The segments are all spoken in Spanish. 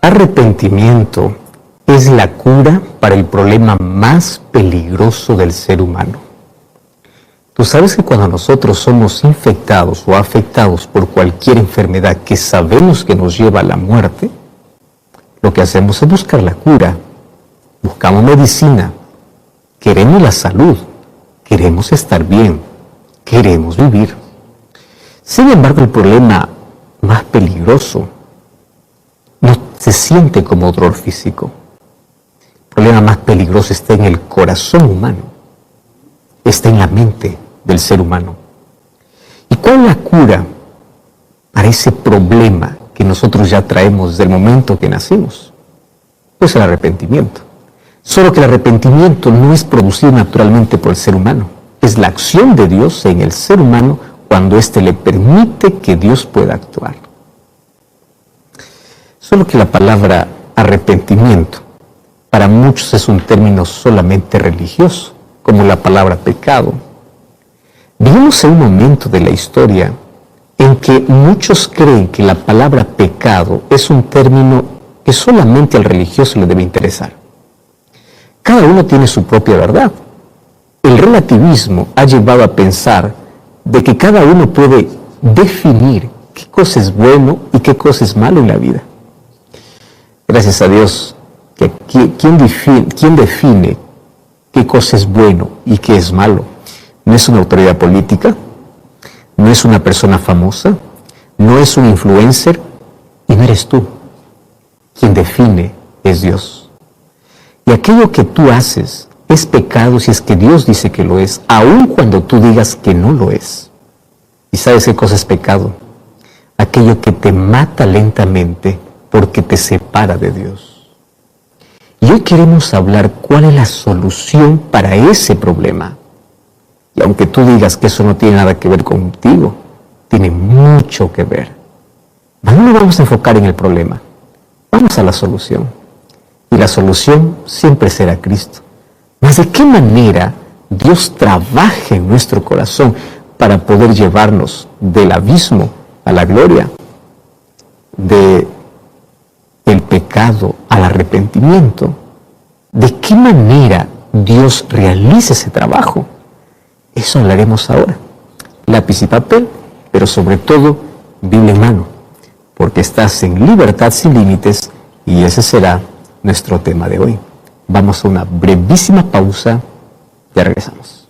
Arrepentimiento es la cura para el problema más peligroso del ser humano. Tú sabes que cuando nosotros somos infectados o afectados por cualquier enfermedad que sabemos que nos lleva a la muerte, lo que hacemos es buscar la cura, buscamos medicina, queremos la salud, queremos estar bien, queremos vivir. Sin embargo, el problema más peligroso no se siente como dolor físico. El problema más peligroso está en el corazón humano, está en la mente del ser humano. ¿Y cuál es la cura para ese problema que nosotros ya traemos desde el momento que nacimos? Pues el arrepentimiento. Solo que el arrepentimiento no es producido naturalmente por el ser humano, es la acción de Dios en el ser humano cuando éste le permite que Dios pueda actuar. Solo que la palabra arrepentimiento para muchos es un término solamente religioso, como la palabra pecado. Vivimos en un momento de la historia en que muchos creen que la palabra pecado es un término que solamente al religioso le debe interesar. Cada uno tiene su propia verdad. El relativismo ha llevado a pensar de que cada uno puede definir qué cosa es bueno y qué cosa es malo en la vida. Gracias a Dios, que ¿quién define qué cosa es bueno y qué es malo? No es una autoridad política, no es una persona famosa, no es un influencer y no eres tú. Quien define es Dios. Y aquello que tú haces es pecado si es que Dios dice que lo es, aun cuando tú digas que no lo es. ¿Y sabes qué cosa es pecado? Aquello que te mata lentamente porque te separa de Dios. Y hoy queremos hablar cuál es la solución para ese problema. Y aunque tú digas que eso no tiene nada que ver contigo, tiene mucho que ver. No nos vamos a enfocar en el problema, vamos a la solución. Y la solución siempre será Cristo. Mas ¿de qué manera Dios trabaja en nuestro corazón para poder llevarnos del abismo a la gloria, del pecado al arrepentimiento? ¿De qué manera Dios realiza ese trabajo? Eso hablaremos ahora. Lápiz y papel, pero sobre todo Biblia en mano, porque estás en libertad sin límites y ese será nuestro tema de hoy. Vamos a una brevísima pausa, ya regresamos.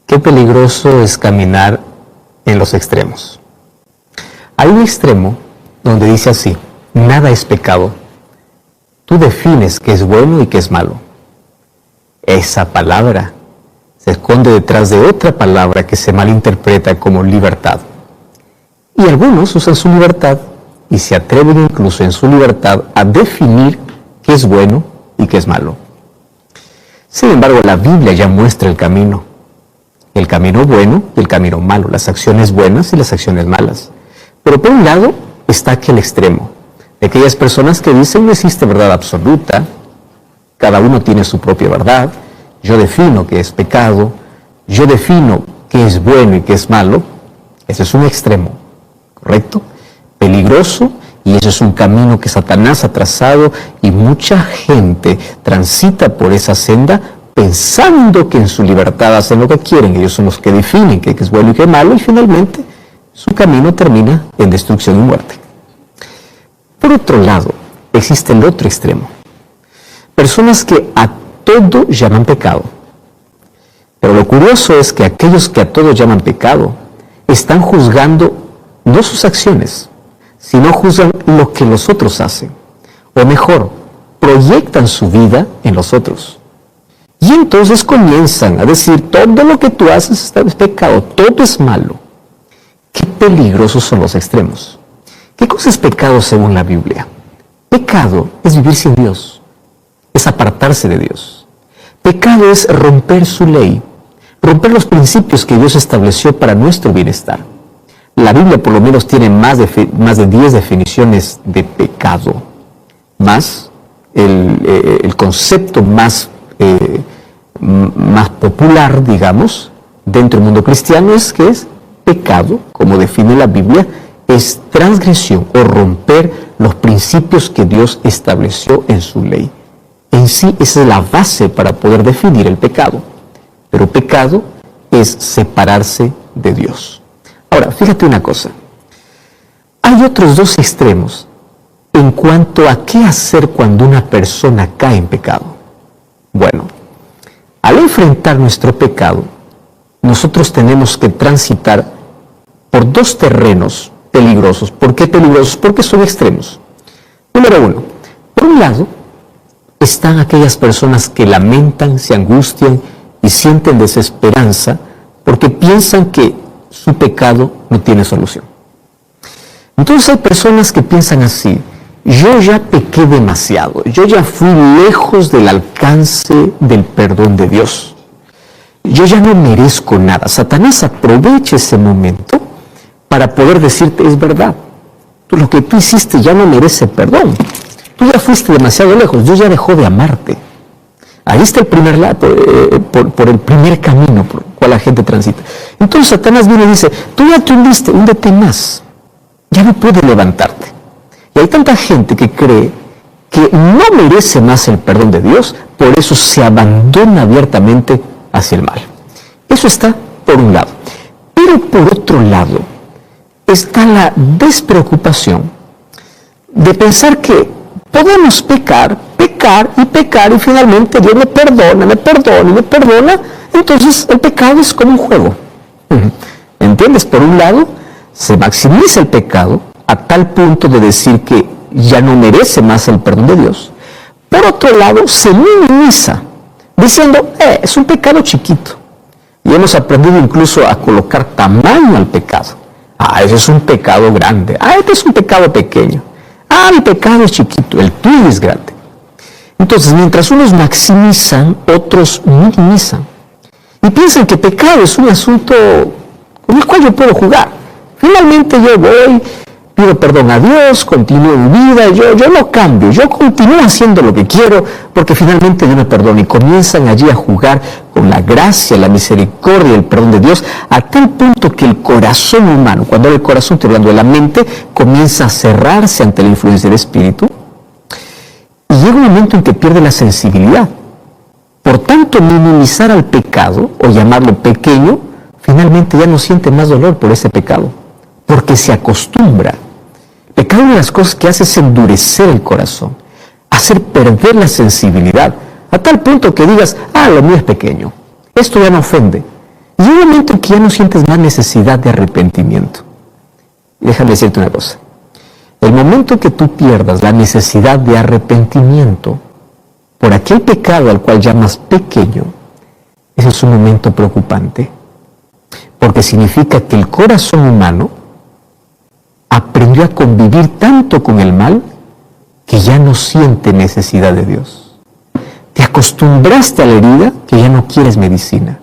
Qué peligroso es caminar en los extremos. Hay un extremo donde dice así: nada es pecado. Tú defines qué es bueno y qué es malo. Esa palabra se esconde detrás de otra palabra que se malinterpreta como libertad. Y algunos usan su libertad y se atreven incluso en su libertad a definir qué es bueno y qué es malo. Sin embargo, la Biblia ya muestra el camino bueno y el camino malo, las acciones buenas y las acciones malas. Pero por un lado está aquel extremo, de aquellas personas que dicen no existe verdad absoluta, cada uno tiene su propia verdad, yo defino qué es pecado, yo defino qué es bueno y qué es malo. Ese es un extremo, ¿correcto? Peligroso, y eso es un camino que Satanás ha trazado y mucha gente transita por esa senda pensando que en su libertad hacen lo que quieren. Ellos son los que definen qué es bueno y qué es malo, y finalmente su camino termina en destrucción y muerte. Por otro lado, existe el otro extremo. Personas que a todo llaman pecado. Pero lo curioso es que aquellos que a todo llaman pecado están juzgando no sus acciones, sino juzgan lo que los otros hacen. O mejor, proyectan su vida en los otros. Y entonces comienzan a decir, todo lo que tú haces es pecado, todo es malo. Qué peligrosos son los extremos. ¿Qué cosa es pecado según la Biblia? Pecado es vivir sin Dios, es apartarse de Dios. Pecado es romper su ley, romper los principios que Dios estableció para nuestro bienestar. La Biblia por lo menos tiene más de 10 definiciones de pecado, más el concepto más popular, digamos, dentro del mundo cristiano es que es pecado, como define la Biblia, es transgresión o romper los principios que Dios estableció en su ley. En sí, esa es la base para poder definir el pecado. Pero pecado es separarse de Dios. Ahora, fíjate una cosa. Hay otros dos extremos en cuanto a qué hacer cuando una persona cae en pecado. Bueno, al enfrentar nuestro pecado, nosotros tenemos que transitar por dos terrenos peligrosos. ¿Por qué peligrosos? Porque son extremos. Número uno, por un lado, están aquellas personas que lamentan, se angustian y sienten desesperanza porque piensan que su pecado no tiene solución. Entonces hay personas que piensan así: yo ya pequé demasiado, yo ya fui lejos del alcance del perdón de Dios, yo ya no merezco nada. Satanás aprovecha ese momento para poder decirte: es verdad, lo que tú hiciste ya no merece perdón, tú ya fuiste demasiado lejos, Dios ya dejó de amarte. Ahí está el primer lado, por el primer camino por el cual la gente transita. Entonces Satanás viene y dice: tú ya te hundiste, húndete más, ya no puedes levantarte. Y hay tanta gente que cree que no merece más el perdón de Dios, por eso se abandona abiertamente hacia el mal. Eso está por un lado. Pero por otro lado está la despreocupación de pensar que podemos pecar y finalmente Dios me perdona, entonces el pecado es como un juego. ¿Entiendes? Por un lado, se maximiza el pecado a tal punto de decir que ya no merece más el perdón de Dios. Por otro lado, se minimiza, diciendo: es un pecado chiquito. Y hemos aprendido incluso a colocar tamaño al pecado. Ese es un pecado grande. Este es un pecado pequeño. Mi pecado es chiquito, el tuyo es grande. Entonces, mientras unos maximizan, otros minimizan. Y piensan que pecado es un asunto con el cual yo puedo jugar. Finalmente yo voy, pido perdón a Dios, continúo mi vida, yo no cambio, yo continúo haciendo lo que quiero, porque finalmente Dios me perdona. Y comienzan allí a jugar con la gracia, la misericordia y el perdón de Dios, a tal punto que el corazón humano, cuando el corazón, estoy hablando de la mente, comienza a cerrarse ante la influencia del Espíritu, y llega un momento en que pierde la sensibilidad. Por tanto, minimizar al pecado, o llamarlo pequeño, finalmente ya no siente más dolor por ese pecado, porque se acostumbra. El pecado, una de las cosas que hace es endurecer el corazón, hacer perder la sensibilidad, a tal punto que digas: lo mío es pequeño, esto ya no ofende. Y hay un momento en que ya no sientes más necesidad de arrepentimiento. Y déjame decirte una cosa: el momento que tú pierdas la necesidad de arrepentimiento por aquel pecado al cual llamas pequeño, ese es un momento preocupante, porque significa que el corazón humano aprendió a convivir tanto con el mal que ya no siente necesidad de Dios. Te acostumbraste a la herida que ya no quieres medicina.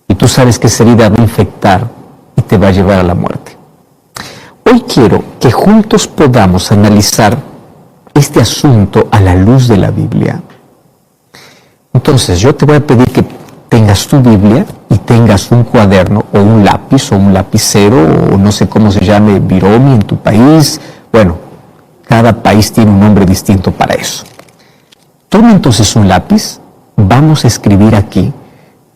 Y tú sabes que esa herida va a infectar y te va a llevar a la muerte. Hoy quiero que juntos podamos analizar este asunto a la luz de la Biblia. Entonces, yo te voy a pedir que tengas tu Biblia y tengas un cuaderno o un lápiz o un lapicero o no sé cómo se llame, biromi en tu país. Bueno, cada país tiene un nombre distinto para eso. Toma entonces un lápiz, vamos a escribir aquí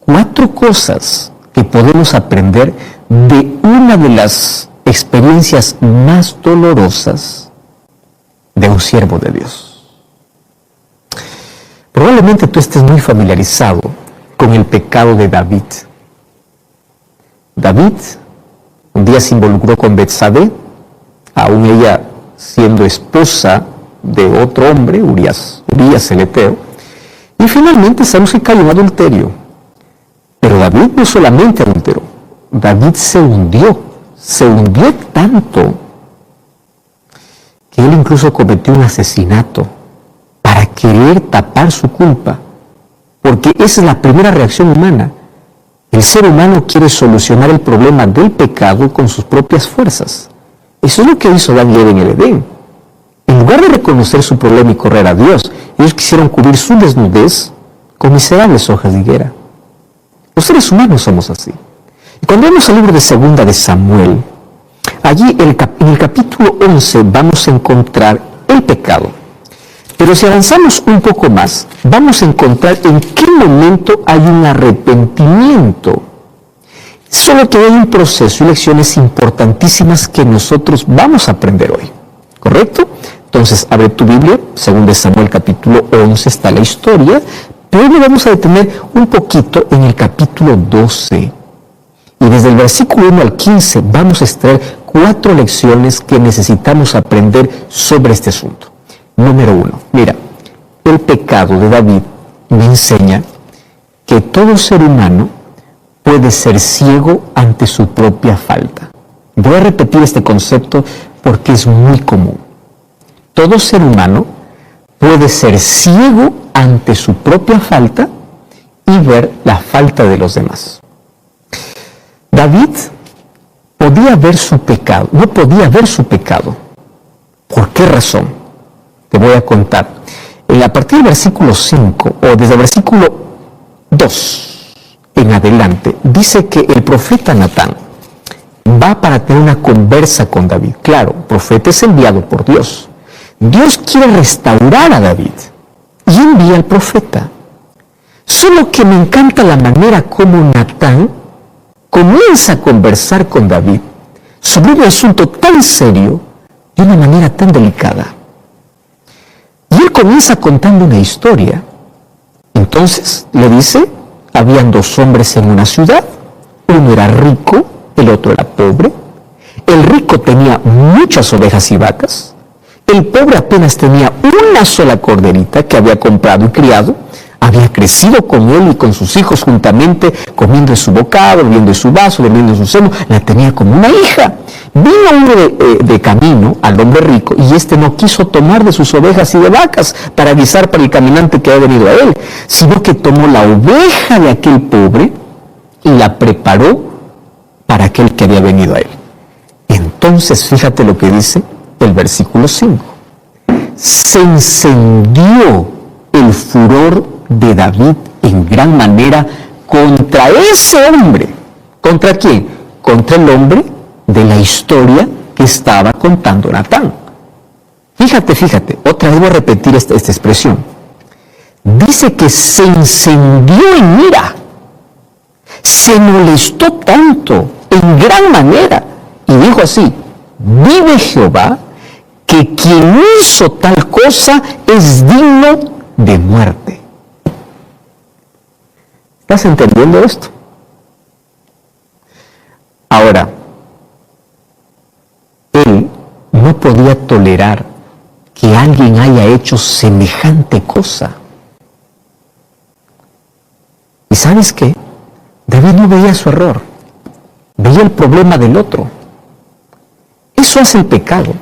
4 cosas que podemos aprender de una de las experiencias más dolorosas de un siervo de Dios. Probablemente tú estés muy familiarizado con el pecado de David. David un día se involucró con Betsabé, aún ella siendo esposa de otro hombre, Urías el Eteo, y finalmente sabemos que cayó en adulterio. Pero David no solamente adulteró, David se hundió tanto que él incluso cometió un asesinato para querer tapar su culpa, porque esa es la primera reacción humana. El ser humano quiere solucionar el problema del pecado con sus propias fuerzas. Eso es lo que hizo Adán y Eva en el Edén. En lugar de reconocer su problema y correr a Dios, ellos quisieron cubrir su desnudez con miserables hojas de higuera. Los seres humanos somos así. Y cuando vemos el libro de Segunda de Samuel, allí en el capítulo 11 vamos a encontrar el pecado. Pero si avanzamos un poco más, vamos a encontrar en qué momento hay un arrepentimiento. Solo que hay un proceso y lecciones importantísimas que nosotros vamos a aprender hoy. ¿Correcto? Entonces, abre tu Biblia, 2 Samuel capítulo 11 está la historia, pero hoy nos vamos a detener un poquito en el capítulo 12. Y desde el versículo 1 al 15 vamos a extraer 4 lecciones que necesitamos aprender sobre este asunto. Número 1, mira, el pecado de David me enseña que todo ser humano puede ser ciego ante su propia falta. Voy a repetir este concepto porque es muy común. Todo ser humano puede ser ciego ante su propia falta y ver la falta de los demás. David podía ver su pecado, no podía ver su pecado. ¿Por qué razón? Te voy a contar. A partir del versículo 5, o desde el versículo 2 en adelante, dice que el profeta Natán va para tener una conversa con David. Claro, el profeta es enviado por Dios. Dios quiere restaurar a David y envía al profeta. Solo que me encanta la manera como Natán comienza a conversar con David sobre un asunto tan serio de una manera tan delicada. Y él comienza contando una historia. Entonces le dice, habían 2 hombres en una ciudad, uno era rico, el otro era pobre. El rico tenía muchas ovejas y vacas. El pobre apenas tenía una sola corderita que había comprado y criado. Había crecido con él y con sus hijos juntamente, comiendo de su bocado, bebiendo de su vaso, bebiendo de su seno. La tenía como una hija. Vino uno de camino al hombre rico y este no quiso tomar de sus ovejas y de vacas para guisar para el caminante que había venido a él, sino que tomó la oveja de aquel pobre y la preparó para aquel que había venido a él. Entonces, fíjate lo que dice el versículo 5. Se encendió el furor de David en gran manera contra ese hombre. ¿Contra quién? Contra el hombre de la historia que estaba contando Natán. Fíjate, otra vez voy a repetir esta expresión. Dice que se encendió en ira, se molestó tanto, en gran manera, y dijo así: vive Jehová, que quien hizo tal cosa es digno de muerte. ¿Estás entendiendo esto? Ahora, él no podía tolerar que alguien haya hecho semejante cosa. ¿Y sabes qué? David no veía su error, veía el problema del otro. Eso hace el pecado.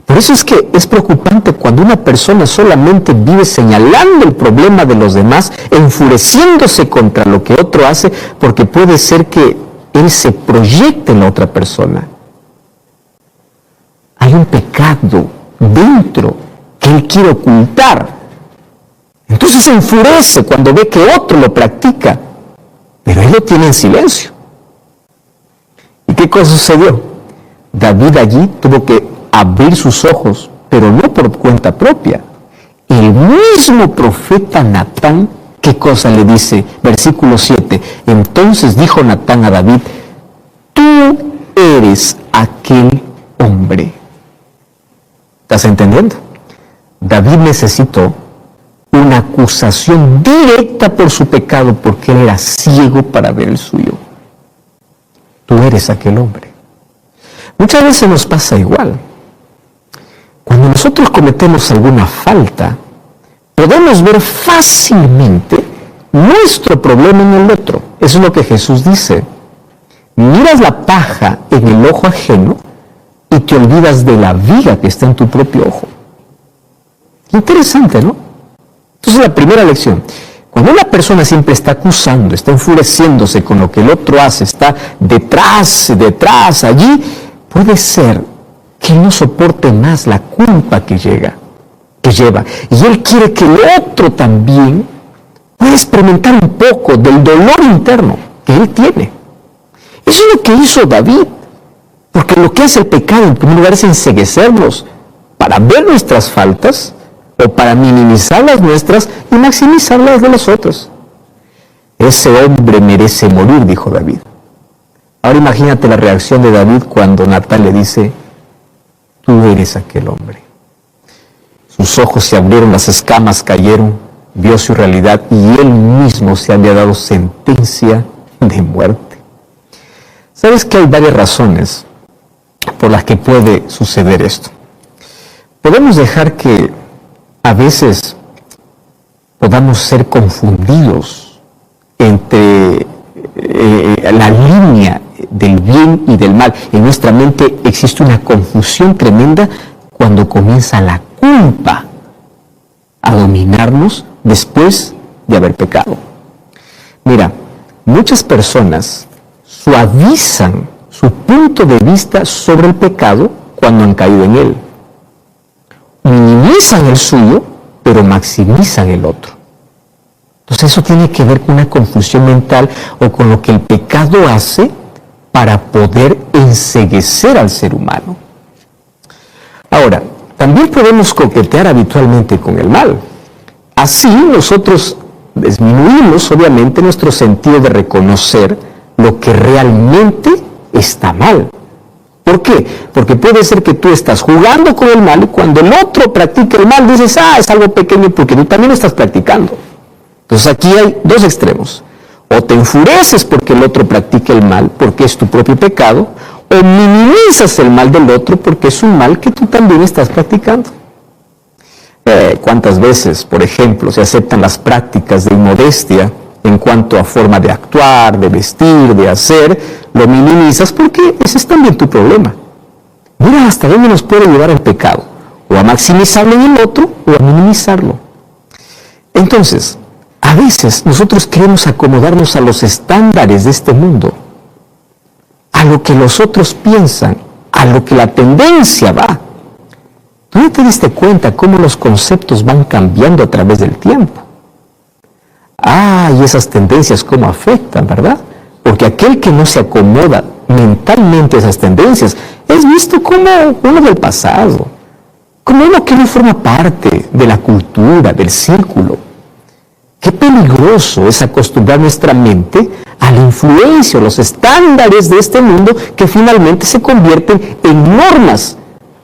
Por eso es que es preocupante cuando una persona solamente vive señalando el problema de los demás, enfureciéndose contra lo que otro hace, porque puede ser que él se proyecte en la otra persona. Hay un pecado dentro que él quiere ocultar. Entonces se enfurece cuando ve que otro lo practica, pero él lo tiene en silencio. ¿Y qué cosa sucedió? David allí tuvo que abrir sus ojos, pero no por cuenta propia. El mismo profeta Natán, ¿qué cosa le dice? Versículo 7. Entonces dijo Natán a David: tú eres aquel hombre. ¿Estás entendiendo? David necesitó una acusación directa por su pecado, porque él era ciego para ver el suyo. Tú eres aquel hombre. Muchas veces nos pasa igual. Cuando nosotros cometemos alguna falta, podemos ver fácilmente nuestro problema en el otro. Eso es lo que Jesús dice. Miras la paja en el ojo ajeno y te olvidas de la viga que está en tu propio ojo. Interesante, ¿no? Entonces, la primera lección: Cuando una persona siempre está acusando, está enfureciéndose con lo que el otro hace, está detrás, allí, puede ser que no soporte más la culpa que lleva. Y él quiere que el otro también pueda experimentar un poco del dolor interno que él tiene. Eso es lo que hizo David. Porque lo que hace el pecado, en primer lugar, es enceguecernos para ver nuestras faltas o para minimizar las nuestras y maximizar las de los otros. Ese hombre merece morir, dijo David. Ahora imagínate la reacción de David cuando Natán le dice, tú eres aquel hombre. Sus ojos se abrieron, las escamas cayeron, vio su realidad y él mismo se había dado sentencia de muerte. ¿Sabes que hay varias razones por las que puede suceder esto? Podemos dejar que a veces podamos ser confundidos entre la línea del bien y del mal. En nuestra mente existe una confusión tremenda cuando comienza la culpa a dominarnos después de haber pecado. Mira, muchas personas suavizan su punto de vista sobre el pecado cuando han caído en él. Minimizan el suyo, pero maximizan el otro. Entonces eso tiene que ver con una confusión mental o con lo que el pecado hace para poder enceguecer al ser humano. Ahora, también podemos coquetear habitualmente con el mal. Así nosotros disminuimos obviamente nuestro sentido de reconocer lo que realmente está mal. ¿Por qué? Porque puede ser que tú estás jugando con el mal y cuando el otro practica el mal dices, es algo pequeño porque tú también lo estás practicando. Entonces aquí hay dos extremos. O te enfureces porque el otro practica el mal, porque es tu propio pecado, o minimizas el mal del otro porque es un mal que tú también estás practicando. ¿Cuántas veces, por ejemplo, se aceptan las prácticas de inmodestia en cuanto a forma de actuar, de vestir, de hacer? Lo minimizas porque ese es también tu problema. Mira hasta dónde nos puede llevar el pecado, o a maximizarlo en el otro o a minimizarlo. Entonces, a veces nosotros queremos acomodarnos a los estándares de este mundo, a lo que los otros piensan, a lo que la tendencia va. ¿Tú no te diste cuenta cómo los conceptos van cambiando a través del tiempo? Y esas tendencias cómo afectan, ¿verdad? Porque aquel que no se acomoda mentalmente a esas tendencias es visto como uno del pasado, como uno que no forma parte de la cultura, del círculo. Qué peligroso es acostumbrar nuestra mente a la influencia o los estándares de este mundo que finalmente se convierten en normas,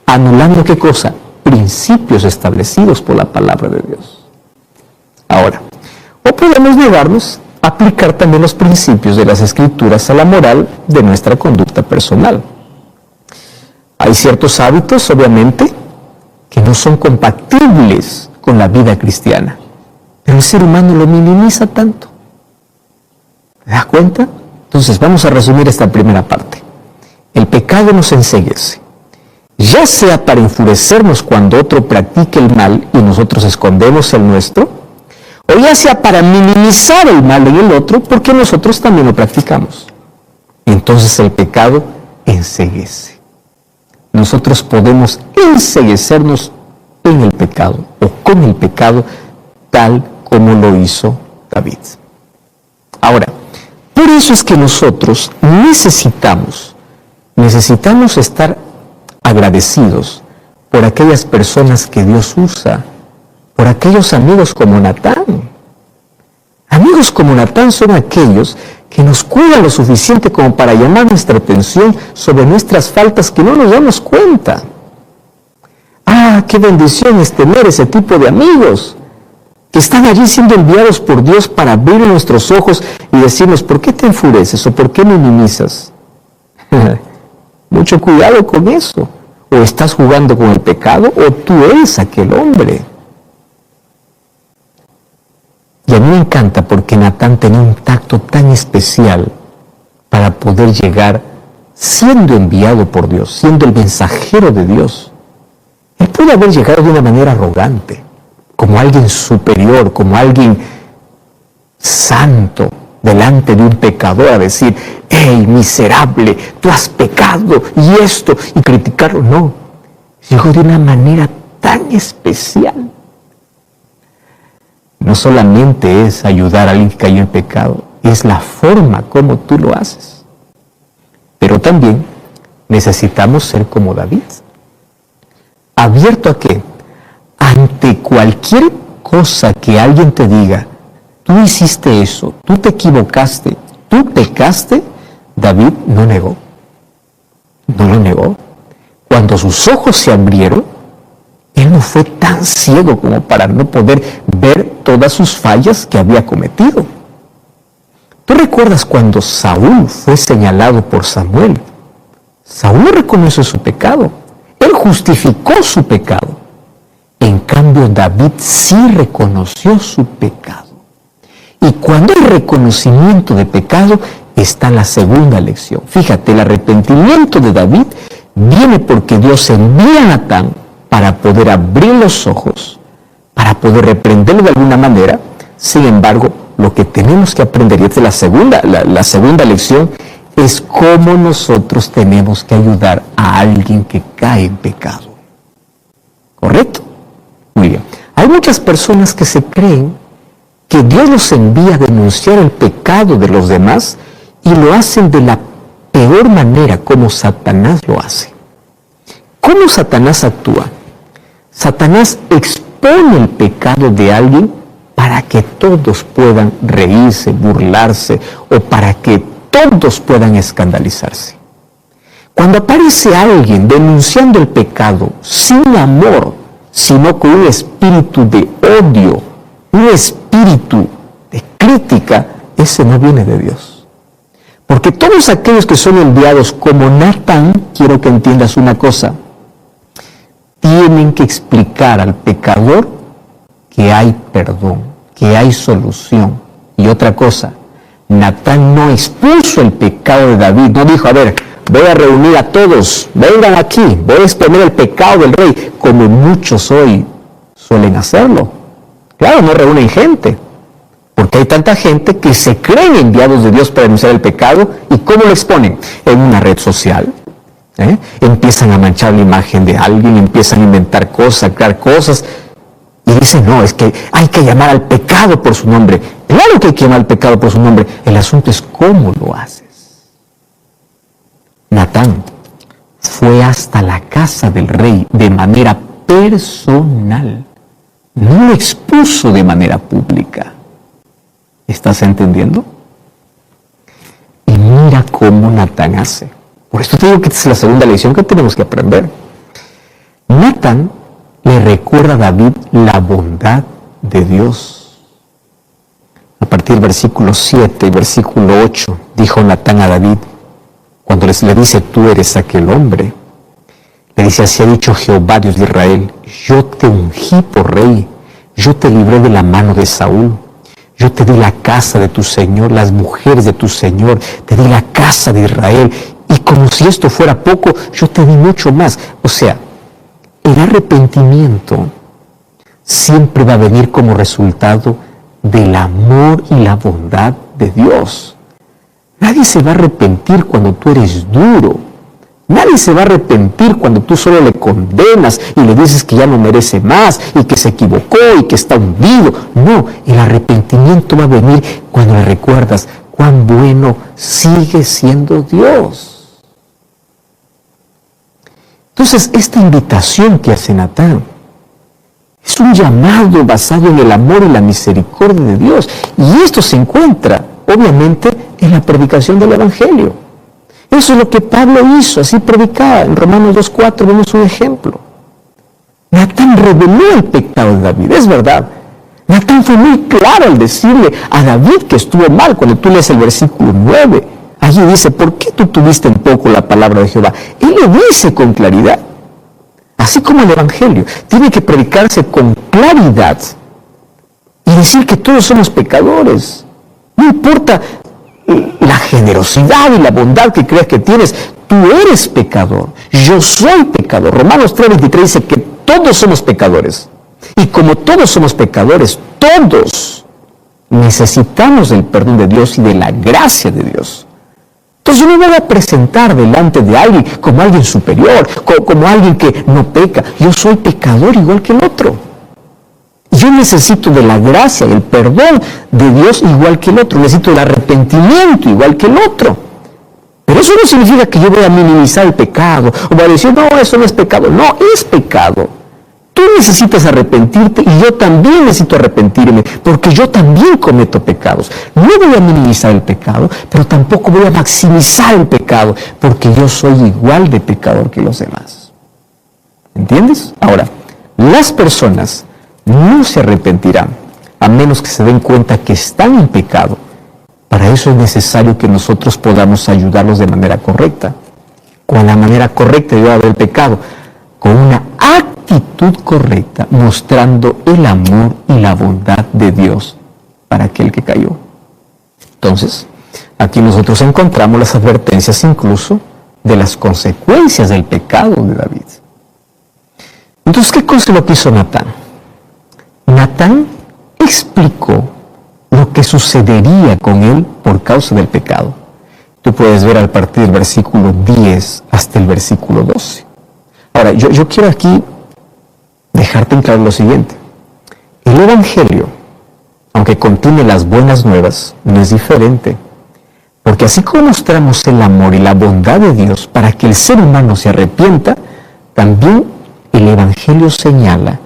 anulando ¿qué cosa? Principios establecidos por la palabra de Dios. Ahora, o podemos negarnos a aplicar también los principios de las Escrituras a la moral de nuestra conducta personal. Hay ciertos hábitos, obviamente, que no son compatibles con la vida cristiana. Pero el ser humano lo minimiza tanto. ¿Te das cuenta? Entonces vamos a resumir esta primera parte. El pecado nos enceguece, ya sea para enfurecernos cuando otro practique el mal y nosotros escondemos el nuestro, o ya sea para minimizar el mal en el otro porque nosotros también lo practicamos. Entonces el pecado enceguece. Nosotros podemos enceguecernos en el pecado o con el pecado tal como lo hizo David. Ahora, por eso es que nosotros necesitamos estar agradecidos por aquellas personas que Dios usa, por aquellos amigos como Natán. Amigos como Natán son aquellos que nos cuidan lo suficiente como para llamar nuestra atención sobre nuestras faltas que no nos damos cuenta. Qué bendición es tener ese tipo de amigos que están allí siendo enviados por Dios para abrir nuestros ojos y decirnos, ¿por qué te enfureces o por qué minimizas? Mucho cuidado con eso. O estás jugando con el pecado o tú eres aquel hombre. Y a mí me encanta porque Natán tenía un tacto tan especial para poder llegar siendo enviado por Dios, siendo el mensajero de Dios. Él pudo haber llegado de una manera arrogante, como alguien superior, como alguien santo delante de un pecador a decir, ¡hey, miserable, tú has pecado y esto! Y criticarlo, no. Llegó de una manera tan especial. No solamente es ayudar a alguien que cayó en pecado, es la forma como tú lo haces. Pero también necesitamos ser como David. ¿Abierto a qué? Ante cualquier cosa que alguien te diga, tú hiciste eso, tú te equivocaste, tú pecaste, David no negó. No lo negó. Cuando sus ojos se abrieron, él no fue tan ciego como para no poder ver todas sus fallas que había cometido. ¿Tú recuerdas cuando Saúl fue señalado por Samuel? Saúl no reconoció su pecado. Él justificó su pecado. En cambio, David sí reconoció su pecado. Y cuando hay reconocimiento de pecado, está la segunda lección. Fíjate, el arrepentimiento de David viene porque Dios envía a Natán para poder abrir los ojos, para poder reprenderlo de alguna manera. Sin embargo, lo que tenemos que aprender, y esta es la segunda lección, es cómo nosotros tenemos que ayudar a alguien que cae en pecado. ¿Correcto? Muy bien. Hay muchas personas que se creen que Dios los envía a denunciar el pecado de los demás y lo hacen de la peor manera, como Satanás lo hace. ¿Cómo Satanás actúa? Satanás expone el pecado de alguien para que todos puedan reírse, burlarse, o para que todos puedan escandalizarse. Cuando aparece alguien denunciando el pecado sin amor, sino con un espíritu de odio, un espíritu de crítica, ese no viene de Dios. Porque todos aquellos que son enviados como Natán, quiero que entiendas una cosa, tienen que explicar al pecador que hay perdón, que hay solución. Y otra cosa, Natán no expuso el pecado de David, no dijo, a ver, voy a reunir a todos, vengan aquí, voy a exponer el pecado del rey, como muchos hoy suelen hacerlo. Claro, no reúnen gente, porque hay tanta gente que se creen enviados de Dios para denunciar el pecado, ¿y cómo lo exponen? En una red social. Empiezan a manchar la imagen de alguien, empiezan a inventar cosas, a crear cosas, y dicen, no, es que hay que llamar al pecado por su nombre. Claro que hay que llamar al pecado por su nombre, el asunto es cómo lo haces. Natán fue hasta la casa del rey de manera personal, no lo expuso de manera pública. ¿Estás entendiendo? Y mira cómo Natán hace. Por esto te digo que esta es la segunda lección que tenemos que aprender. Natán le recuerda a David la bondad de Dios. A partir del versículo 7 y versículo 8, dijo Natán a David, cuando le dice, tú eres aquel hombre, le dice, así ha dicho Jehová, Dios de Israel, yo te ungí por rey, yo te libré de la mano de Saúl, yo te di la casa de tu Señor, las mujeres de tu Señor, te di la casa de Israel, y como si esto fuera poco, yo te di mucho más. O sea, el arrepentimiento siempre va a venir como resultado del amor y la bondad de Dios. Nadie se va a arrepentir cuando tú eres duro. Nadie se va a arrepentir cuando tú solo le condenas y le dices que ya no merece más y que se equivocó y que está hundido. No, el arrepentimiento va a venir cuando le recuerdas cuán bueno sigue siendo Dios. Entonces, esta invitación que hace Natán es un llamado basado en el amor y la misericordia de Dios. Y esto se encuentra, obviamente, en la predicación del Evangelio. Eso es lo que Pablo hizo, así predicaba. En Romanos 2:4 vemos un ejemplo. Natán reveló el pecado de David, es verdad. Natán fue muy claro al decirle a David que estuvo mal. Cuando tú lees el versículo 9, allí dice, ¿por qué tú tuviste en poco la palabra de Jehová? Él lo dice con claridad. Así como el Evangelio, tiene que predicarse con claridad y decir que todos somos pecadores. No importa la generosidad y la bondad que creas que tienes, tú eres pecador, yo soy pecador. Romanos 3:23 dice que todos somos pecadores. Y como todos somos pecadores, todos necesitamos del perdón de Dios y de la gracia de Dios. Entonces yo no me voy a presentar delante de alguien como alguien superior, como alguien que no peca. Yo soy pecador igual que el otro. Yo necesito de la gracia, del perdón de Dios igual que el otro. Necesito del arrepentimiento igual que el otro. Pero eso no significa que yo voy a minimizar el pecado o voy a decir, no, eso no es pecado. No, es pecado. Tú necesitas arrepentirte y yo también necesito arrepentirme porque yo también cometo pecados. No voy a minimizar el pecado, pero tampoco voy a maximizar el pecado porque yo soy igual de pecador que los demás. ¿Entiendes? Ahora, las personas no se arrepentirán a menos que se den cuenta que están en pecado. Para eso es necesario que nosotros podamos ayudarlos de manera correcta. Con la manera correcta de ayudar al pecado, con una actitud correcta, mostrando el amor y la bondad de Dios para aquel que cayó. Entonces, aquí nosotros encontramos las advertencias incluso de las consecuencias del pecado de David. Entonces, ¿qué cosa es lo que hizo Natán? Natán explicó lo que sucedería con él por causa del pecado. Tú puedes ver a partir del versículo 10 hasta el versículo 12. Ahora, yo quiero aquí dejarte en claro lo siguiente. El Evangelio, aunque contiene las buenas nuevas, no es diferente. Porque así como mostramos el amor y la bondad de Dios para que el ser humano se arrepienta, también el Evangelio señala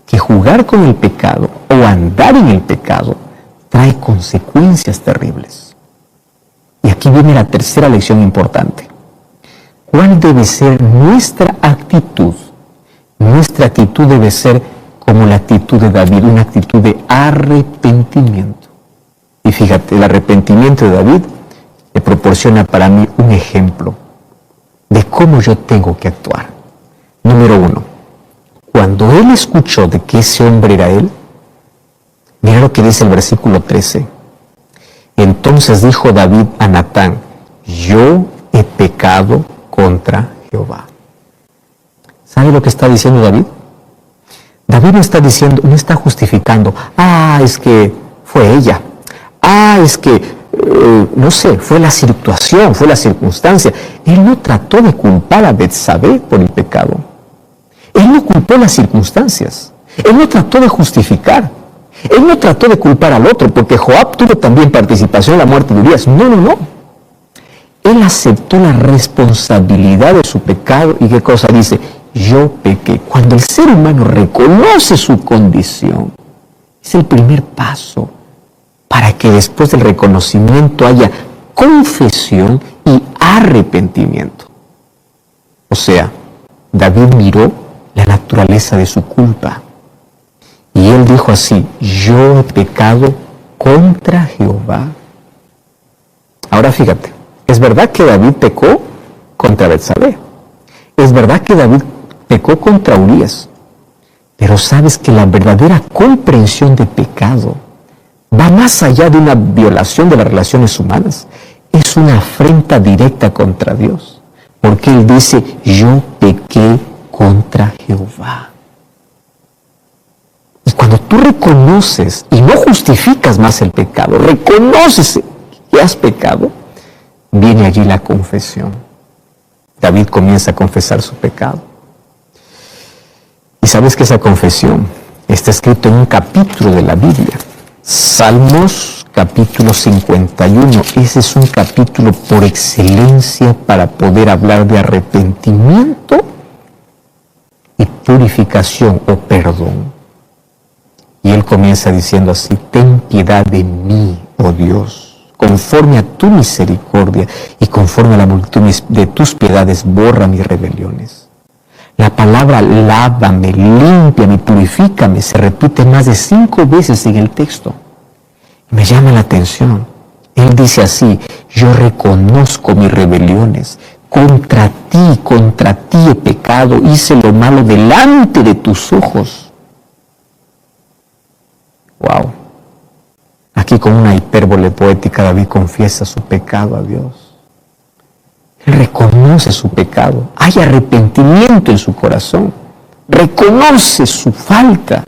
que jugar con el pecado o andar en el pecado trae consecuencias terribles. Y aquí viene la tercera lección importante. ¿Cuál debe ser nuestra actitud? Nuestra actitud debe ser como la actitud de David, una actitud de arrepentimiento. Y fíjate, el arrepentimiento de David le proporciona para mí un ejemplo de cómo yo tengo que actuar. Número 1, cuando él escuchó de que ese hombre era él, mira lo que dice el versículo 13. Entonces dijo David a Natán, yo he pecado contra Jehová. ¿Sabe lo que está diciendo David? David no está diciendo, no está justificando, es que fue ella, es que, no sé, fue la situación, fue la circunstancia. Él no trató de culpar a Betsabé por el pecado. Él no culpó las circunstancias. Él no trató de justificar. Él no trató de culpar al otro, porque Joab tuvo también participación en la muerte de Urías. No. Él aceptó la responsabilidad de su pecado y ¿qué cosa dice? Yo pequé. Cuando el ser humano reconoce su condición, es el primer paso para que después del reconocimiento haya confesión y arrepentimiento. O sea, David miró la naturaleza de su culpa y él dijo así, yo he pecado contra Jehová. Ahora fíjate, es verdad que David pecó contra Betsabé, es verdad que David pecó contra Urías, pero sabes que la verdadera comprensión de pecado va más allá de una violación de las relaciones humanas, es una afrenta directa contra Dios, porque él dice, yo pequé contra Jehová. Y cuando tú reconoces y no justificas más el pecado, reconoces que has pecado, viene allí la confesión. David comienza a confesar su pecado. Y sabes que esa confesión está escrita en un capítulo de la Biblia. Salmos capítulo 51. Ese es un capítulo por excelencia para poder hablar de arrepentimiento y purificación o perdón. Y él comienza diciendo así, ten piedad de mí, oh Dios, conforme a tu misericordia y conforme a la multitud de tus piedades, borra mis rebeliones. La palabra lávame, límpiame, purifícame se repite más de 5 veces en el texto. Me llama la atención. Él dice así, yo reconozco mis rebeliones, contra ti he pecado, hice lo malo delante de tus ojos. Wow. Aquí con una hipérbole poética David confiesa su pecado a Dios. Él reconoce su pecado, hay arrepentimiento en su corazón, reconoce su falta.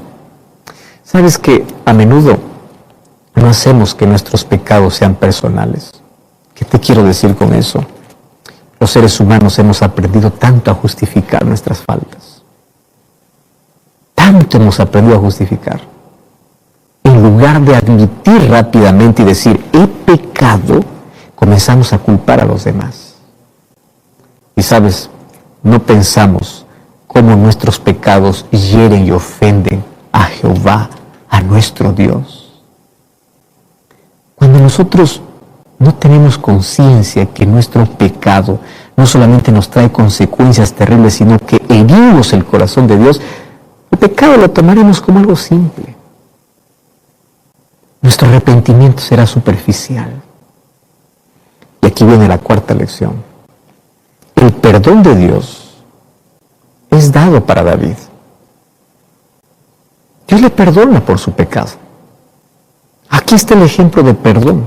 ¿Sabes que a menudo no hacemos que nuestros pecados sean personales. ¿Qué te quiero decir con eso? Los seres humanos hemos aprendido tanto a justificar nuestras faltas. Tanto hemos aprendido a justificar. En lugar de admitir rápidamente y decir, he pecado, comenzamos a culpar a los demás. Y sabes, no pensamos cómo nuestros pecados hieren y ofenden a Jehová, a nuestro Dios. Cuando nosotros no tenemos conciencia que nuestro pecado no solamente nos trae consecuencias terribles, sino que herimos el corazón de Dios, el pecado lo tomaremos como algo simple. Nuestro arrepentimiento será superficial. Y aquí viene la cuarta lección. El perdón de Dios es dado para David. Dios le perdona por su pecado. Aquí está el ejemplo de perdón.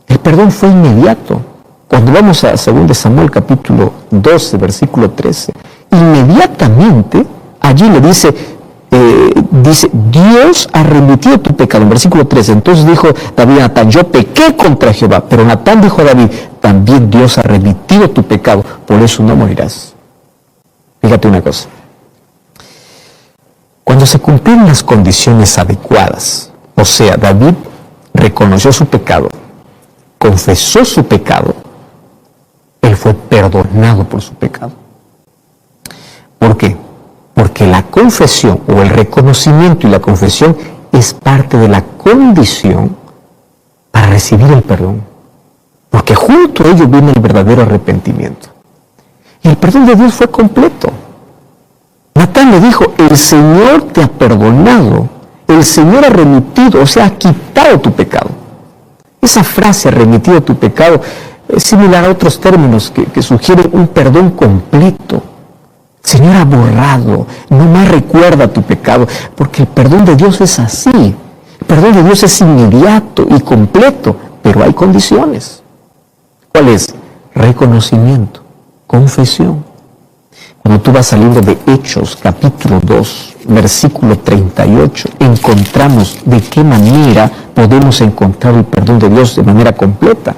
El perdón fue inmediato. Cuando vamos a 2 Samuel capítulo 12, versículo 13, inmediatamente allí le dice, Dios ha remitido tu pecado. En versículo 13, entonces dijo David a Natán, yo pequé contra Jehová. Pero Natán dijo a David, también Dios ha remitido tu pecado, por eso no morirás. Fíjate una cosa. Cuando se cumplieron las condiciones adecuadas, o sea, David reconoció su pecado, confesó su pecado, él fue perdonado por su pecado. ¿Por qué? Porque la confesión o el reconocimiento y la confesión es parte de la condición para recibir el perdón. Porque junto a ello viene el verdadero arrepentimiento. Y el perdón de Dios fue completo. Natán le dijo, el Señor te ha perdonado, el Señor ha remitido, o sea, ha quitado tu pecado. Esa frase, ha remitido tu pecado, es similar a otros términos que sugieren un perdón completo. El Señor ha borrado, no más recuerda tu pecado, porque el perdón de Dios es así. El perdón de Dios es inmediato y completo, pero hay condiciones. ¿Cuál es? Reconocimiento, confesión. Cuando tú vas al libro de Hechos, capítulo 2, versículo 38, encontramos de qué manera podemos encontrar el perdón de Dios de manera completa.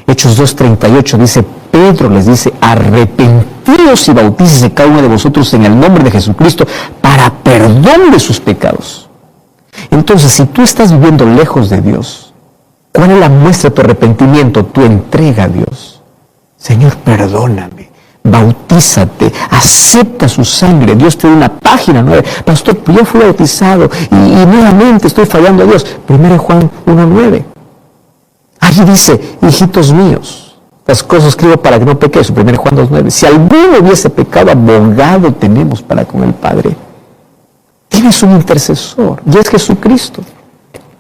Hechos 2:38 dice, Pedro les dice, arrepentíos y bautícese cada uno de vosotros en el nombre de Jesucristo para perdón de sus pecados. Entonces, si tú estás viviendo lejos de Dios, ¿cuál es la muestra de tu arrepentimiento? Tu entrega a Dios. Señor, perdóname, bautízate, acepta su sangre. Dios te da una página nueva. Pastor, yo fui bautizado y nuevamente estoy fallando a Dios. 1 Juan 1:9. Allí dice, hijitos míos, las cosas escribo para que no pequéis. 1 Juan 2:9. Si alguno hubiese pecado, abogado tenemos para con el Padre. Tienes un intercesor, y es Jesucristo.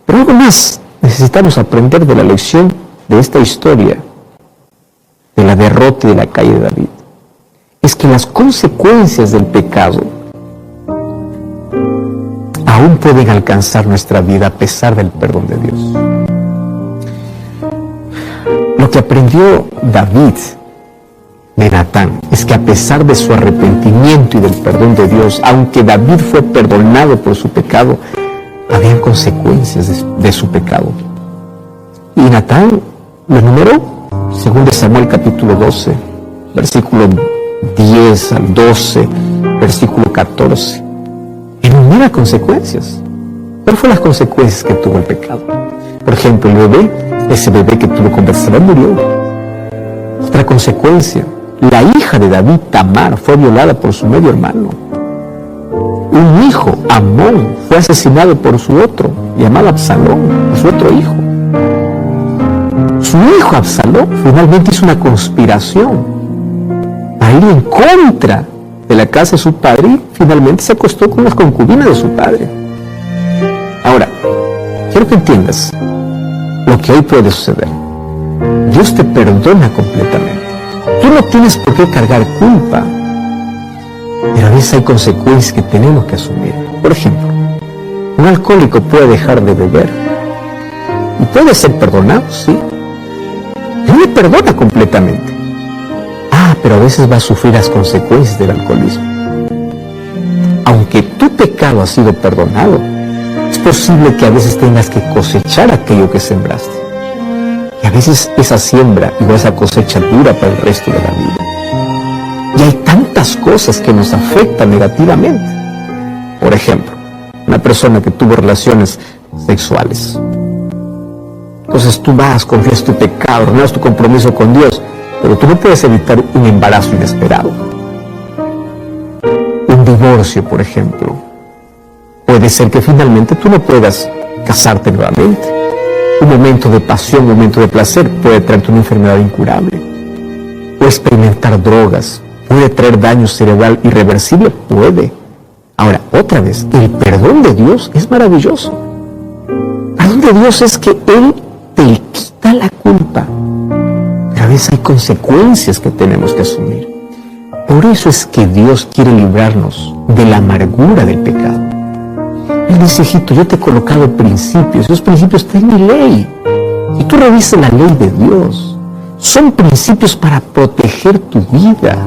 Pero algo más, necesitamos aprender de la lección de esta historia, de la derrota y de la caída de David. Es que las consecuencias del pecado aún pueden alcanzar nuestra vida a pesar del perdón de Dios. Lo que aprendió David de Natán es que a pesar de su arrepentimiento y del perdón de Dios, aunque David fue perdonado por su pecado, habían consecuencias de su pecado. Y Natán lo enumeró, 2 Samuel capítulo 12, versículo 10 al 12, versículo 14. Enumera consecuencias. ¿Cuáles fueron las consecuencias que tuvo el pecado? Por ejemplo, el bebé, ese bebé que tuvo con Betsabé murió. Otra consecuencia, la hija de David, Tamar, fue violada por su medio hermano. Un hijo, Amón, fue asesinado por su otro, llamado Absalón, por su otro hijo. Su hijo Absalón finalmente hizo una conspiración para ir en contra de la casa de su padre y finalmente se acostó con las concubinas de su padre. Ahora, quiero que entiendas lo que hoy puede suceder. Dios te perdona completamente. Tú no tienes por qué cargar culpa, pero a veces hay consecuencias que tenemos que asumir. Por ejemplo, un alcohólico puede dejar de beber y puede ser perdonado, sí. Dios le perdona completamente. Pero a veces va a sufrir las consecuencias del alcoholismo. Aunque tu pecado ha sido perdonado, es posible que a veces tengas que cosechar aquello que sembraste. Y a veces esa siembra y esa cosecha dura para el resto de la vida. Y hay tantas cosas que nos afectan negativamente. Por ejemplo, una persona que tuvo relaciones sexuales. Entonces tú vas, confías tu pecado, renuevas tu compromiso con Dios, pero tú no puedes evitar un embarazo inesperado. Un divorcio, por ejemplo. Puede ser que finalmente tú no puedas casarte nuevamente. Un momento de pasión, un momento de placer puede traerte una enfermedad incurable. O experimentar drogas puede traer daño cerebral irreversible, puede. Ahora, otra vez, el perdón de Dios es maravilloso. El perdón de Dios es que Él te quita la culpa. Pero a veces hay consecuencias que tenemos que asumir. Por eso es que Dios quiere librarnos de la amargura del pecado. Él dice, hijito, yo te he colocado principios. Esos principios están en mi ley. Si tú revisas la ley de Dios, son principios para proteger tu vida,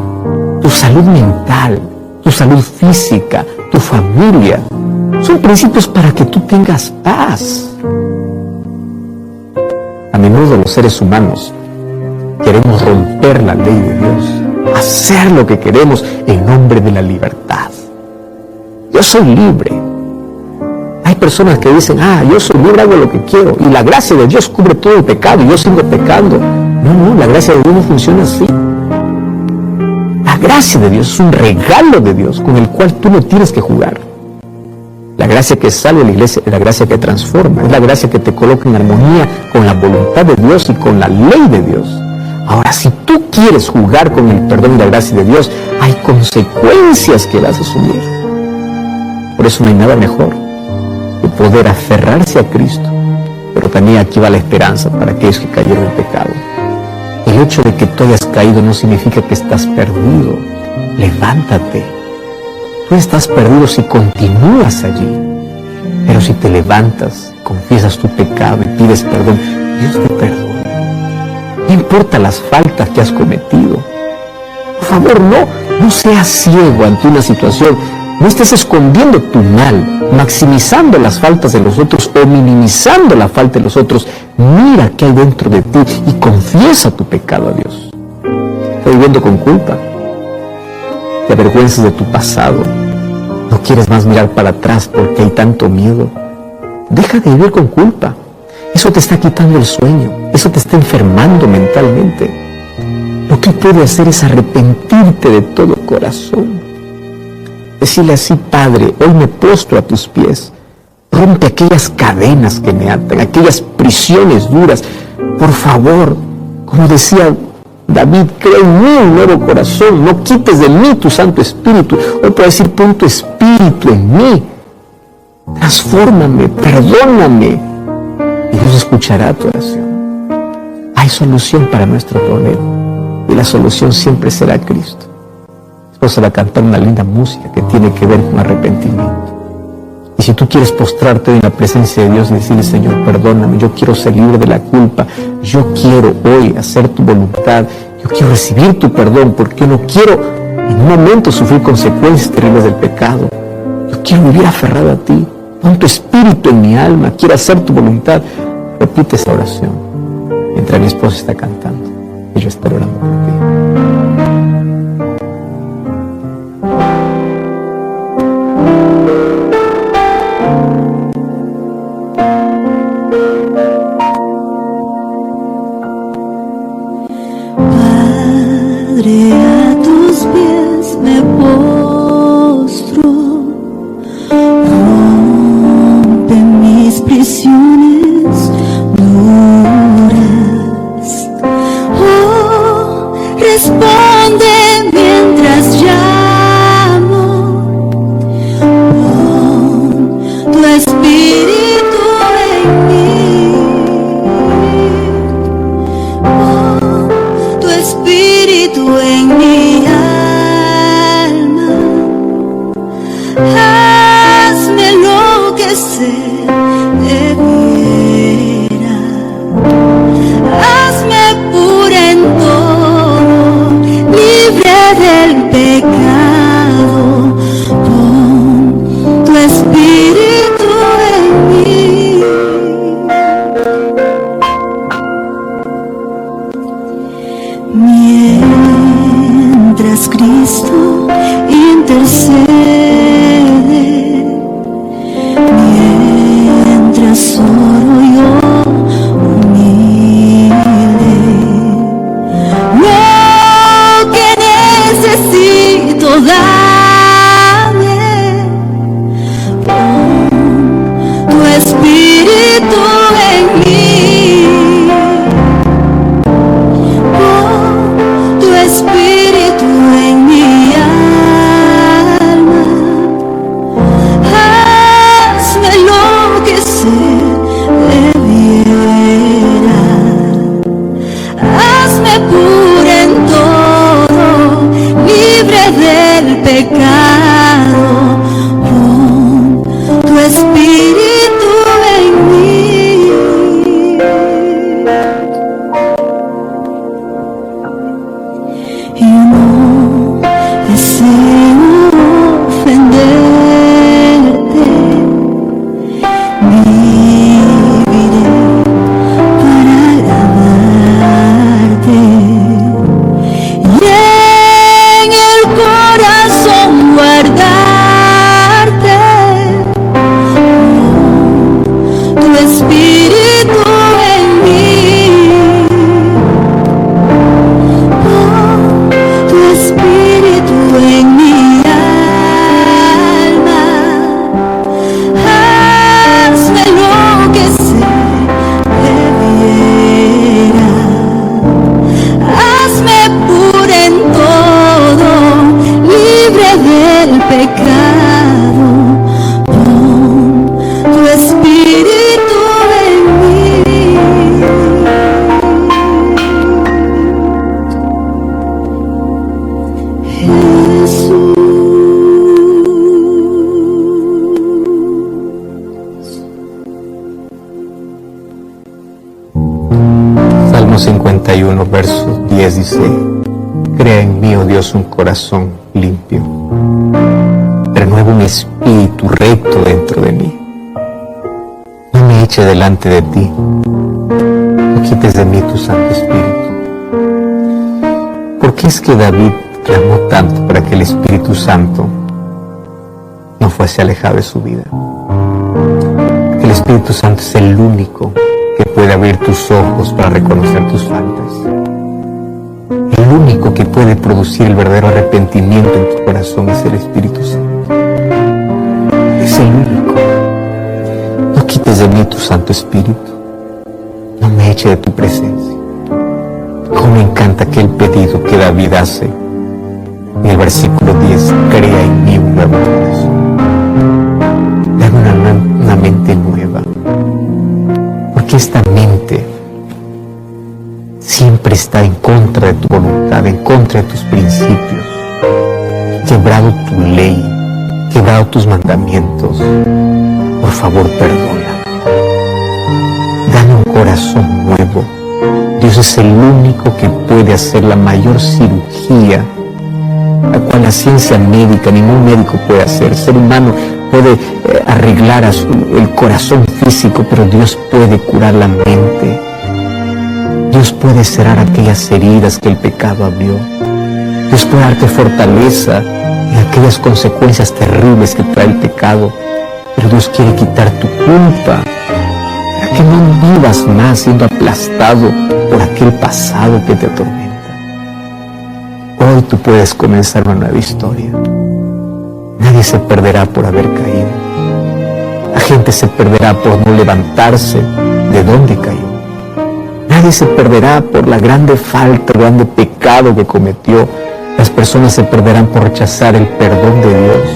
tu salud mental, tu salud física, tu familia. Son principios para que tú tengas paz. A menudo los seres humanos queremos romper la ley de Dios, hacer lo que queremos en nombre de la libertad. Yo soy libre. Hay personas que dicen, yo soy libre, hago lo que quiero, y la gracia de Dios cubre todo el pecado, y yo sigo pecando. No, la gracia de Dios no funciona así. La gracia de Dios es un regalo de Dios con el cual tú no tienes que jugar. La gracia que salva a la iglesia es la gracia que transforma, es la gracia que te coloca en armonía con la voluntad de Dios y con la ley de Dios. Ahora, si tú quieres jugar con el perdón y la gracia de Dios, hay consecuencias que vas a asumir. Por eso no hay nada mejor que poder aferrarse a Cristo. Pero también aquí va la esperanza para aquellos que cayeron en pecado. El hecho de que tú hayas caído no significa que estás perdido. Levántate. Tú estás perdido si continúas allí. Pero si te levantas, confiesas tu pecado y pides perdón, Dios te perdona. No importa las faltas que has cometido. Por favor, no seas ciego ante una situación. No estés escondiendo tu mal, maximizando las faltas de los otros o minimizando la falta de los otros. Mira qué hay dentro de ti y confiesa tu pecado a Dios. Estás viviendo con culpa. Te avergüenzas de tu pasado. No quieres más mirar para atrás porque hay tanto miedo. Deja de vivir con culpa. Eso te está quitando el sueño. Eso te está enfermando mentalmente. Lo que puedes hacer es arrepentirte de todo corazón. Decirle así, Padre, hoy me postro a tus pies. Rompe aquellas cadenas que me atan, aquellas prisiones duras. Por favor, como decía David, crea en mí un nuevo corazón. No quites de mí tu Santo Espíritu. Hoy puedo decir, pon tu Espíritu en mí. Transfórmame, perdóname. Y Dios escuchará tu oración. Hay solución para nuestro problema. Y la solución siempre será Cristo. Después se va a cantar una linda música que tiene que ver con arrepentimiento. Y si tú quieres postrarte en la presencia de Dios y decirle, Señor, perdóname, yo quiero ser libre de la culpa, yo quiero hoy hacer tu voluntad, yo quiero recibir tu perdón, porque yo no quiero en un momento sufrir consecuencias terribles del pecado. Yo quiero vivir aferrado a ti, pon tu espíritu en mi alma, quiero hacer tu voluntad. Repite esa oración mientras mi esposa está cantando y yo estaré orando por ti. A tus pies me postro, rompe mis prisiones duras. Oh, intercede mientras oro yo humilde. Lo que necesito dame, tu espíritu en mí. Tu espíritu en mi alma, hazme lo que se debiera, hazme pura en todo, libre del pecado, pon tu espíritu en mí. Yo no deseo ofenderte, viviré para agradarte y en el corazón guardarte, tu espíritu en mí. Tu espíritu en mi alma, hazme lo que se debiera, hazme pura en todo, libre del pecado, pon tu espíritu en mí. Salmo 51, verso 10 dice: Crea en mí, oh Dios, un corazón limpio. Renueva un espíritu recto dentro de mí. No me eche delante de ti. No quites de mí tu Santo Espíritu. ¿Por qué es que David clamó tanto para que el Espíritu Santo no fuese alejado de su vida? El Espíritu Santo es el único que puede abrir tus ojos para reconocer tus faltas. El único que puede producir el verdadero arrepentimiento en tu corazón es el Espíritu Santo. Es el único. No quites de mí tu Santo Espíritu. No me eche de tu presencia. Cómo me encanta aquel pedido que David hace en el versículo 10: Crea en mí un nuevo corazón. Dame una mente nueva. Porque esta mente siempre está en contra de tu voluntad, en contra de tus principios. Quebrado tu ley, quebrado tus mandamientos. Por favor, perdóname. Dame un corazón nuevo. Dios es el único que puede hacer la mayor cirugía, la cual la ciencia médica, ningún médico puede hacer. El ser humano puede arreglar el corazón físico, pero Dios puede curar la mente. Dios puede cerrar aquellas heridas que el pecado abrió. Dios puede darte fortaleza en aquellas consecuencias terribles que trae el pecado. Pero Dios quiere quitar tu culpa para que no vivas más siendo aplastado por aquel pasado que te atormenta. Hoy tú puedes comenzar una nueva historia. Nadie se perderá por haber caído. La gente se perderá por no levantarse de donde cayó. Nadie se perderá por la grande falta, el grande pecado que cometió. Las personas se perderán por rechazar el perdón de Dios,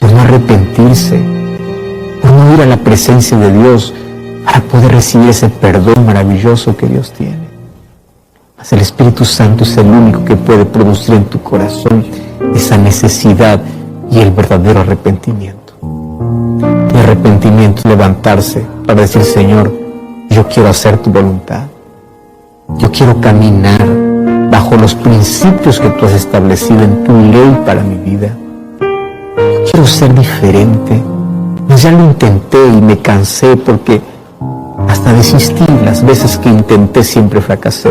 por no arrepentirse, por no ir a la presencia de Dios para poder recibir ese perdón maravilloso que Dios tiene. Mas el Espíritu Santo es el único que puede producir en tu corazón esa necesidad y el verdadero arrepentimiento. El arrepentimiento es levantarse para decir: Señor, yo quiero hacer tu voluntad. Yo quiero caminar bajo los principios que tú has establecido en tu ley para mi vida. Yo quiero ser diferente. Ya lo intenté y me cansé porque hasta desistí. Las veces que intenté siempre fracasé.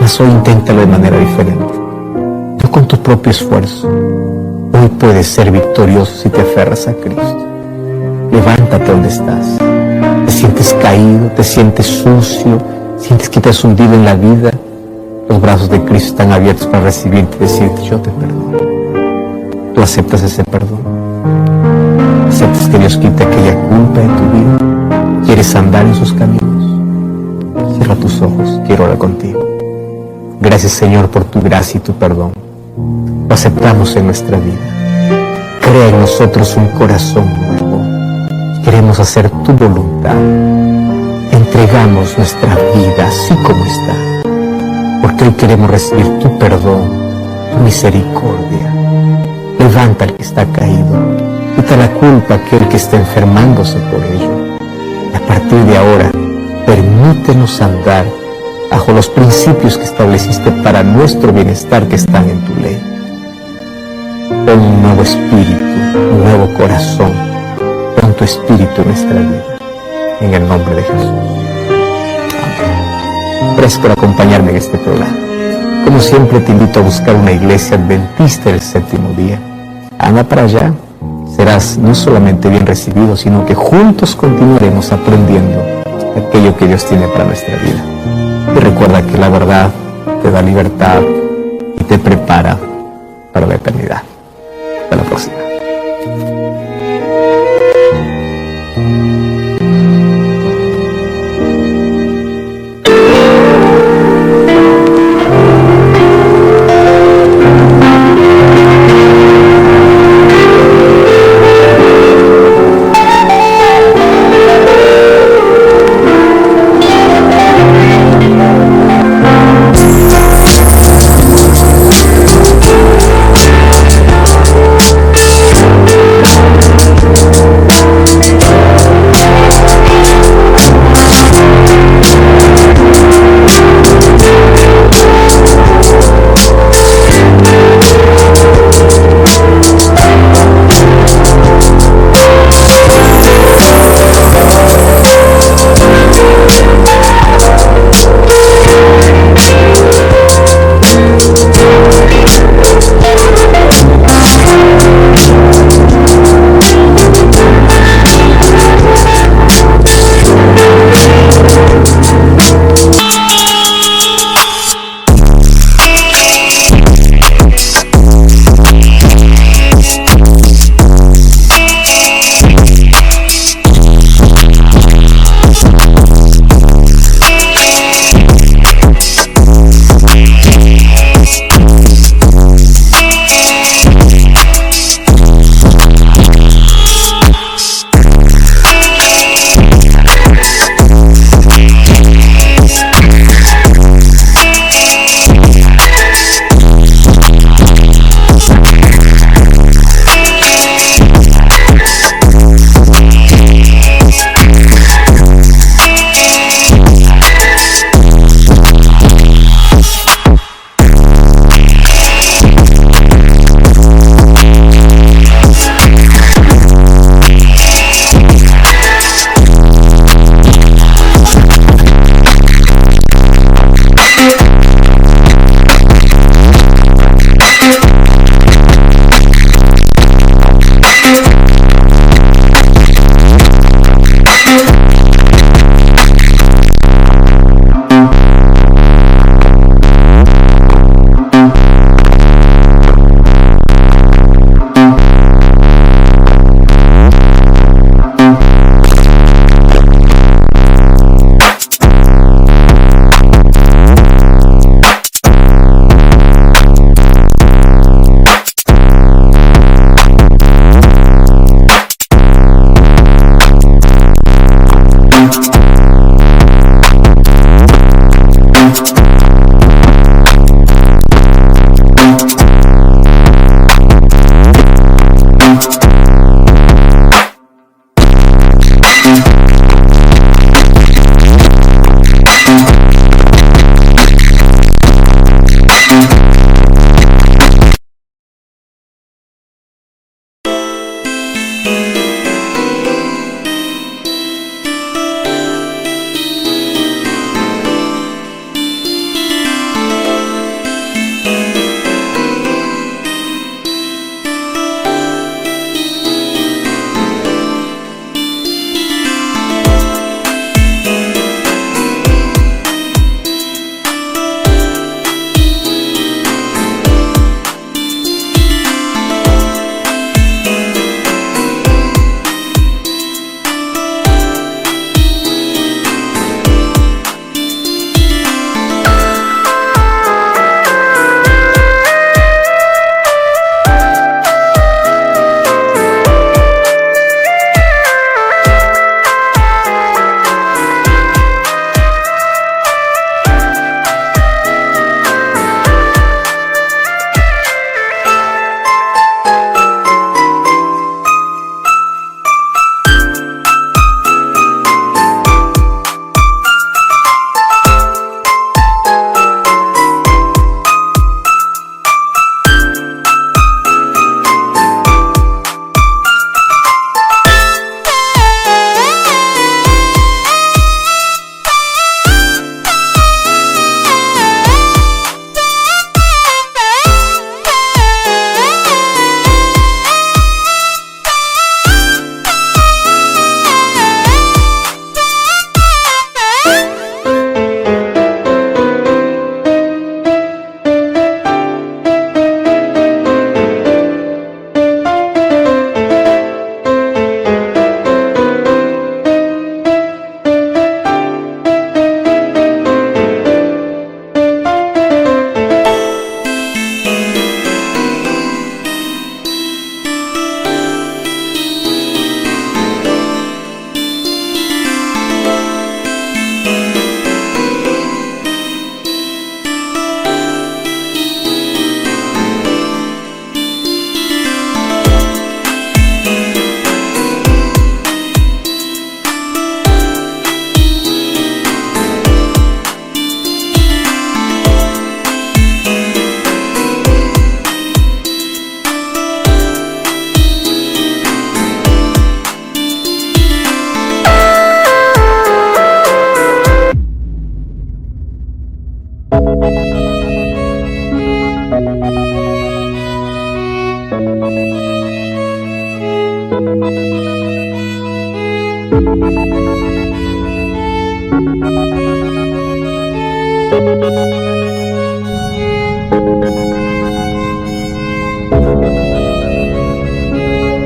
Mas hoy inténtalo de manera diferente. No con tu propio esfuerzo. Hoy hoy puedes ser victorioso si te aferras a Cristo. Levántate donde estás. Te sientes caído, te sientes sucio, sientes que te has hundido en la vida. Los brazos de Cristo están abiertos para recibirte y decirte: yo te perdono. Tú aceptas ese perdón. Aceptas que Dios quite aquella culpa de tu vida. ¿Quieres andar en sus caminos? Cierra tus ojos, quiero orar contigo. Gracias, Señor, por tu gracia y tu perdón. Lo aceptamos en nuestra vida. Crea en nosotros un corazón nuevo. Queremos hacer tu voluntad. Entregamos nuestra vida así como está, porque hoy queremos recibir tu perdón, tu misericordia. Levanta al que está caído, quita la culpa a aquel que está enfermándose por ello. Y a partir de ahora, permítenos andar bajo los principios que estableciste para nuestro bienestar que están en tu ley. Pon un nuevo espíritu, un nuevo corazón, pon tu espíritu en nuestra vida, en el nombre de Jesús. Amén. Gracias por acompañarme en este programa. Como siempre, te invito a buscar una iglesia adventista del séptimo día. Anda para allá, serás no solamente bien recibido, sino que juntos continuaremos aprendiendo aquello que Dios tiene para nuestra vida. Y recuerda que la verdad te da libertad y te prepara para la eternidad. Hasta la próxima.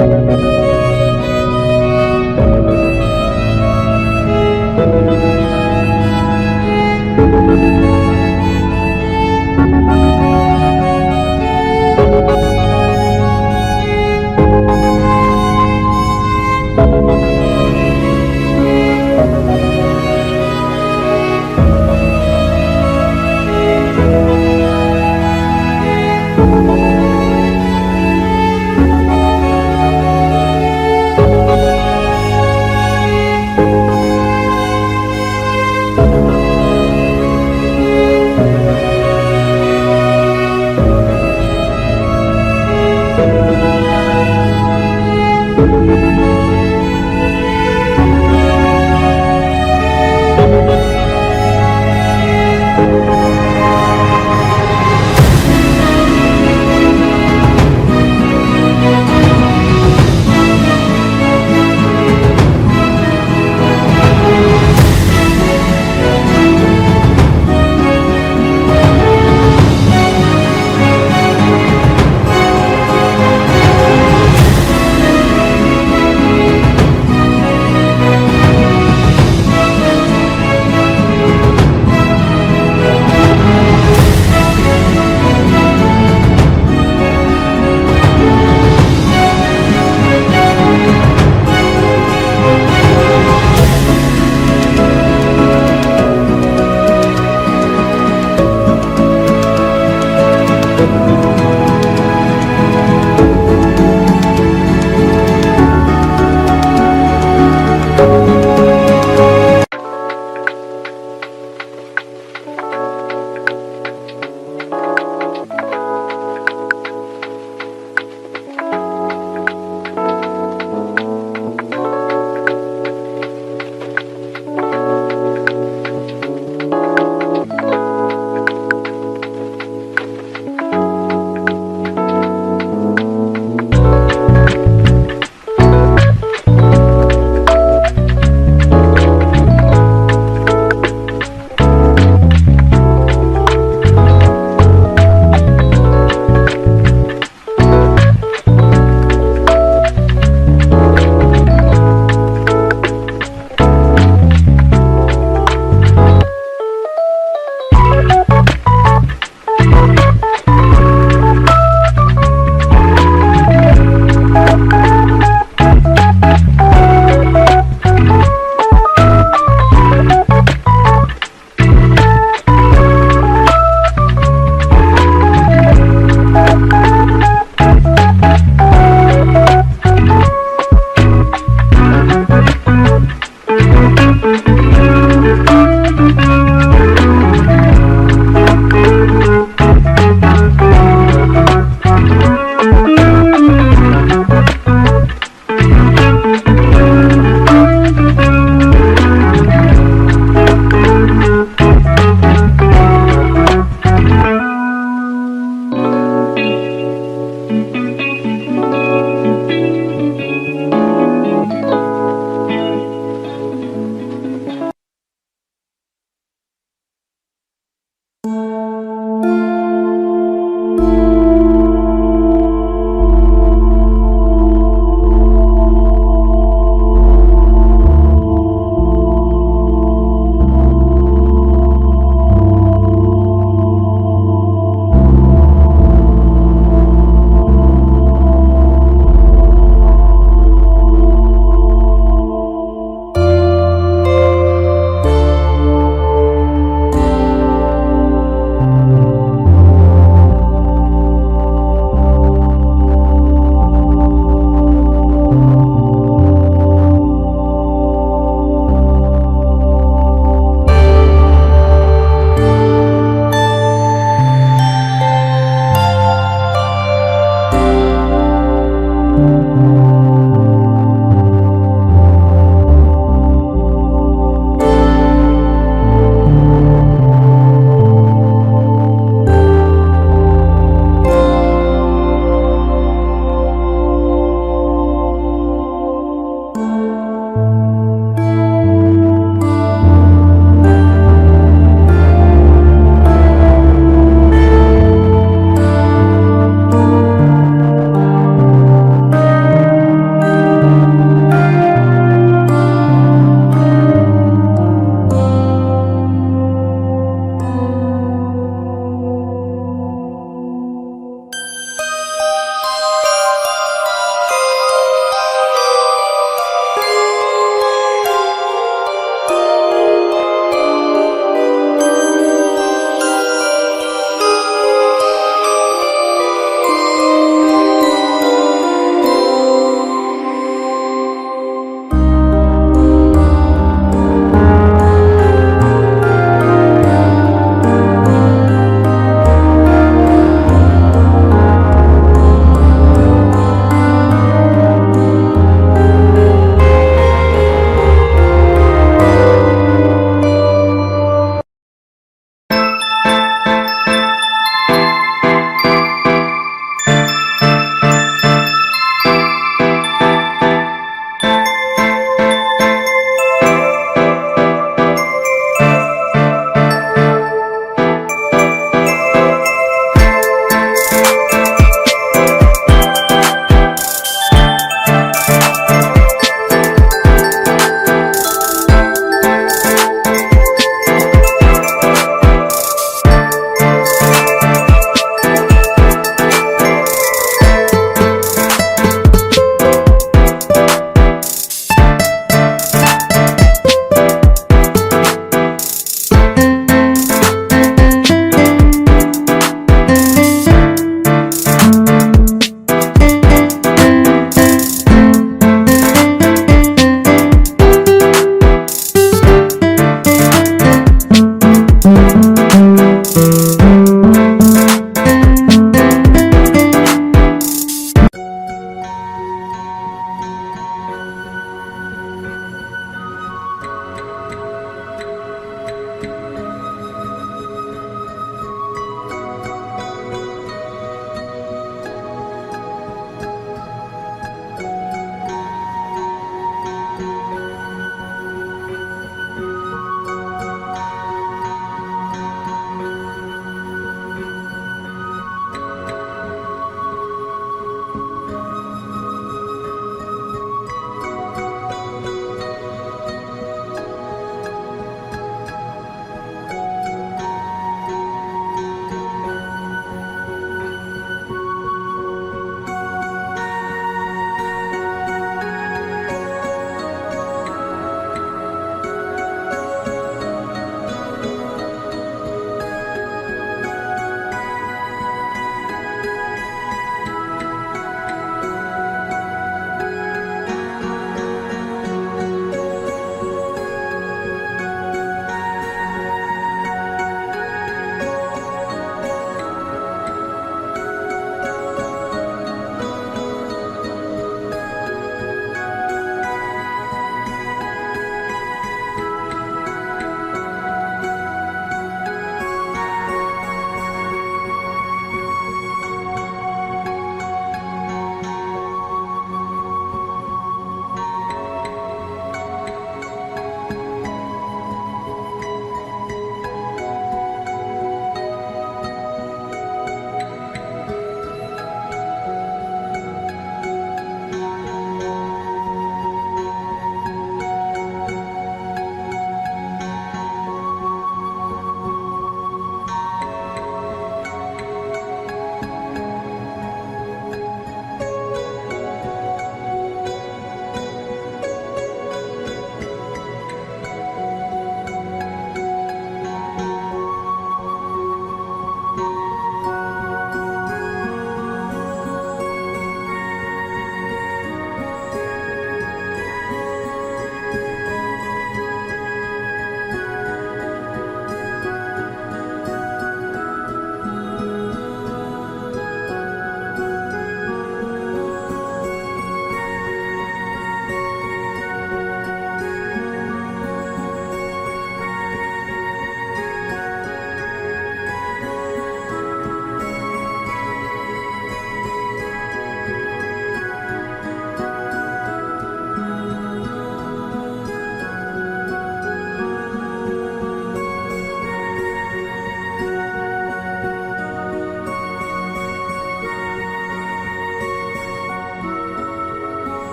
Thank you.